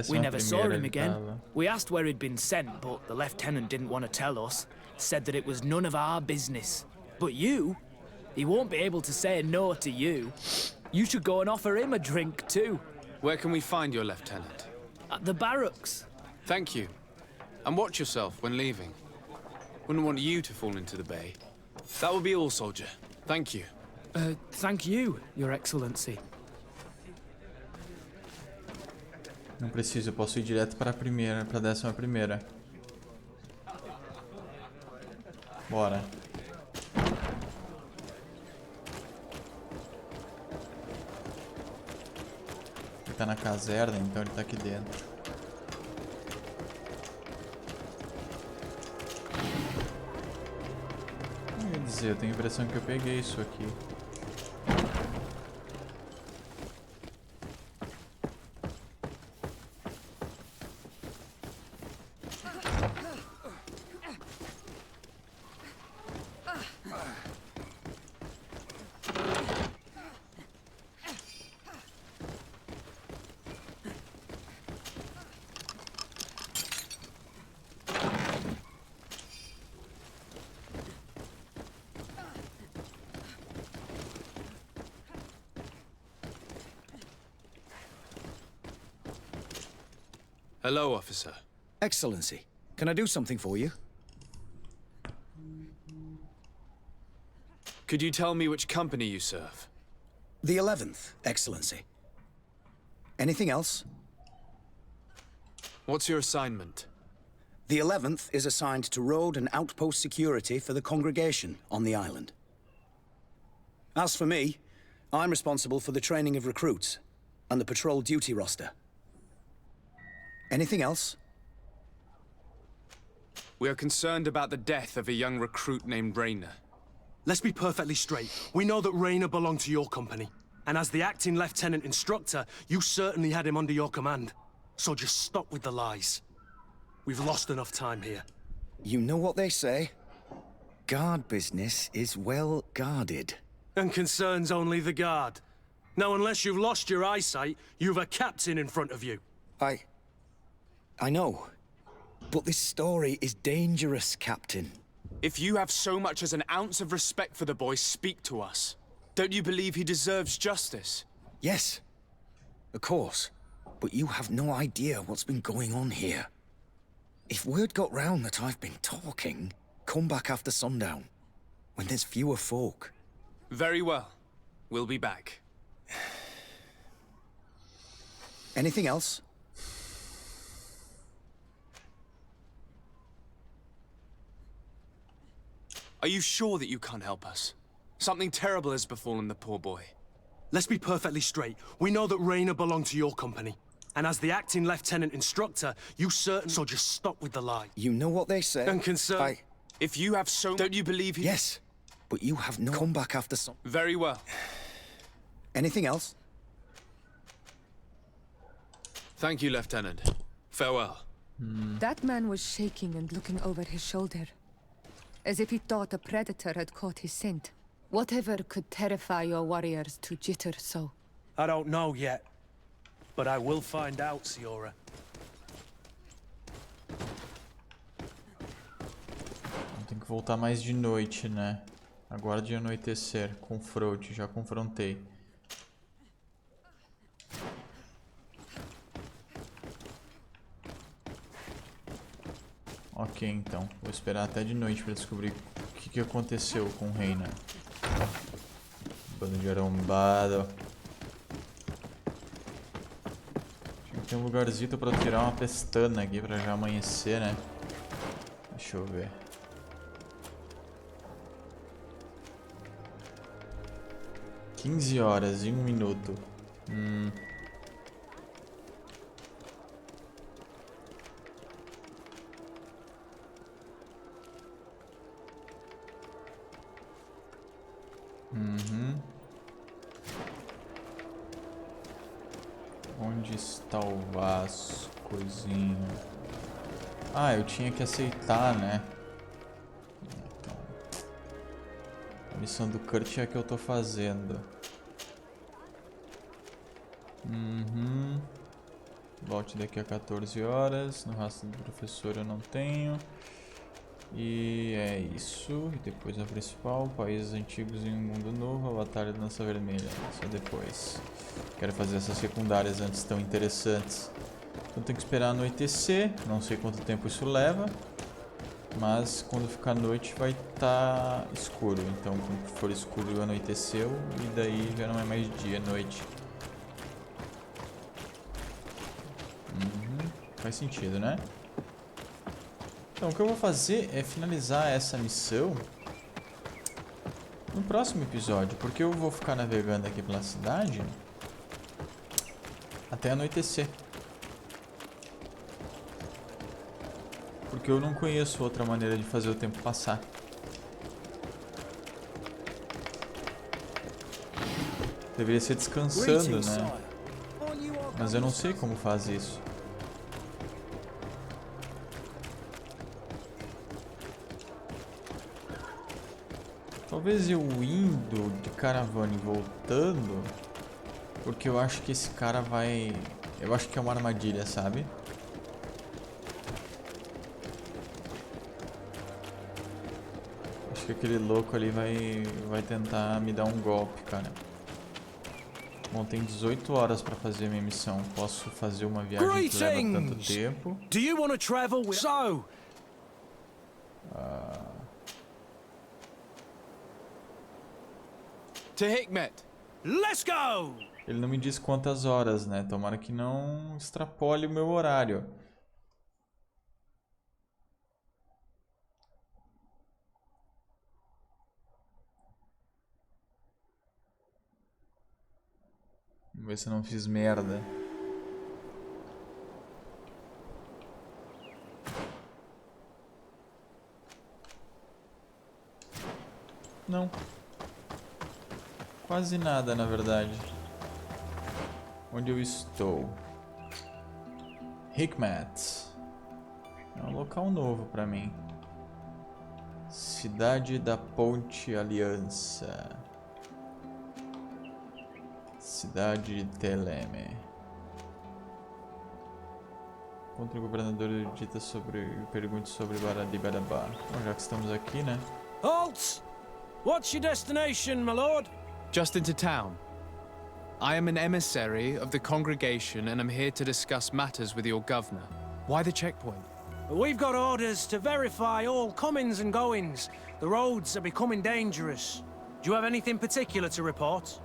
Speaker 11: We never saw him again. We asked where he'd been sent, but the lieutenant didn't want to tell us. Said that it was none of our business. But you, he won't be able to say no to you. You should go and offer him a drink too.
Speaker 4: Where can we find your lieutenant?
Speaker 11: At the barracks.
Speaker 4: Thank you. And watch yourself when leaving. Wouldn't want you to fall into the bay. That will be all, soldier. Thank you.
Speaker 11: Thank you, Your Excellency.
Speaker 1: Não preciso, eu posso ir direto para a primeira, para a 11ª. Bora. Ele tá na caserna, então ele tá aqui dentro. Quer dizer, eu tenho a impressão que eu peguei isso aqui.
Speaker 4: Hello, officer.
Speaker 10: Excellency, can I do something for you?
Speaker 4: Could you tell me which company you serve?
Speaker 10: The 11th, Excellency. Anything else?
Speaker 4: What's your assignment?
Speaker 10: The 11th is assigned to road and outpost security for the congregation on the island. As for me, I'm responsible for the training of recruits and the patrol duty roster. Anything else?
Speaker 4: We are concerned about the death of a young recruit named Rainer.
Speaker 3: Let's be perfectly straight. We know that Rainer belonged to your company. And as the acting lieutenant instructor, you certainly had him under your command. So just stop with the lies. We've lost enough time here.
Speaker 10: You know what they say? Guard business is well guarded.
Speaker 3: And concerns only the guard. Now, unless you've lost your eyesight, you've a captain in front of you.
Speaker 10: I know. But this story is dangerous, Captain.
Speaker 4: If you have so much as an ounce of respect for the boy, speak to us. Don't you believe he deserves justice?
Speaker 10: Yes, of course. But you have no idea what's been going on here. If word got round that I've been talking, come back after sundown, when there's fewer folk.
Speaker 4: Very well. We'll be back.
Speaker 10: Anything else?
Speaker 4: Are you sure that you can't help us? Something terrible has befallen the poor boy.
Speaker 3: Let's be perfectly straight. We know that Rainer belonged to your company. And as the acting lieutenant instructor, you certainly... So just stop with the lie.
Speaker 10: You know what they say.
Speaker 3: And concern...
Speaker 4: If you have so... Don't you believe he...
Speaker 10: Yes, but you have no... Come back after some...
Speaker 4: Very well.
Speaker 10: Anything else?
Speaker 4: Thank you, Lieutenant. Farewell.
Speaker 8: That man was shaking and looking over his shoulder, as if he thought a predator had caught his scent. Whatever could terrify your warriors to jitter so?
Speaker 3: I don't know yet. But I will find out, Siora.
Speaker 1: Tem que voltar mais de noite, né? Aguarde anoitecer. Confronte, já confrontei. Ok, então. Vou esperar até de noite para descobrir o que aconteceu com o Reina. Bando de arrombado. Tem um lugarzinho pra tirar uma pestana aqui pra já amanhecer, né? Deixa eu ver. (15 horas e 1 minuto). Onde está? está o Vascozinho? Ah, eu tinha que aceitar, né? Então, a missão do Kurt é a que eu tô fazendo. Volte daqui a 14 horas. No rastro do professor eu não tenho. E é isso. E depois a principal. Países antigos em um mundo novo. A batalha da Lança Vermelha. Só depois. Quero fazer essas secundárias antes tão interessantes. Então tenho que esperar anoitecer. Não sei quanto tempo isso leva. Mas quando ficar noite vai estar escuro. Então quando for escuro anoiteceu. E daí já não é mais dia, é noite. Faz sentido, né? Então o que eu vou fazer é finalizar essa missão no próximo episódio. Porque eu vou ficar navegando aqui pela cidade até anoitecer. Porque eu não conheço outra maneira de fazer o tempo passar. Deveria ser descansando, né? Mas eu não sei como faz isso. Talvez eu indo de caravana e voltando, porque eu acho que esse cara vai... Eu acho que é uma armadilha, sabe? Acho que aquele louco ali vai tentar me dar um golpe, cara. Bom, tem 18 horas pra fazer minha missão. Posso fazer uma viagem que leva tanto tempo.
Speaker 3: Do you want to travel with... So...
Speaker 4: To Hikmet!
Speaker 3: Let's go!
Speaker 1: Ele não me diz quantas horas, né? Tomara que não extrapole o meu horário. Vamos ver se eu não fiz merda. Não. Quase nada, na verdade. Onde eu estou? Hikmet. É um local novo pra mim. Cidade da Ponte Aliança. Cidade de Teleme. Encontre o governador e dita sobre... Pergunte sobre Baradibadabá. Bom, já que estamos aqui, né?
Speaker 3: Halt! What's your destination, my lord?
Speaker 4: Just into town. I am an emissary of the congregation and am here to discuss matters with your governor. Why the checkpoint?
Speaker 3: We've got orders to verify all comings and goings. The roads are becoming dangerous. Do you have anything particular to report?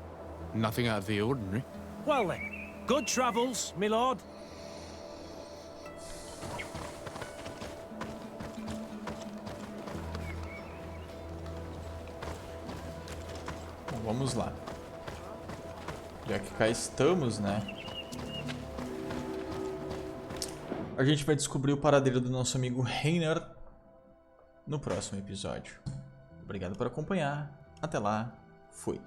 Speaker 4: Nothing out of the ordinary.
Speaker 3: Well then, good travels, my lord.
Speaker 1: Bom, vamos lá. Já que cá estamos, né? A gente vai descobrir o paradeiro do nosso amigo Reiner no próximo episódio. Obrigado por acompanhar. Até lá. Fui.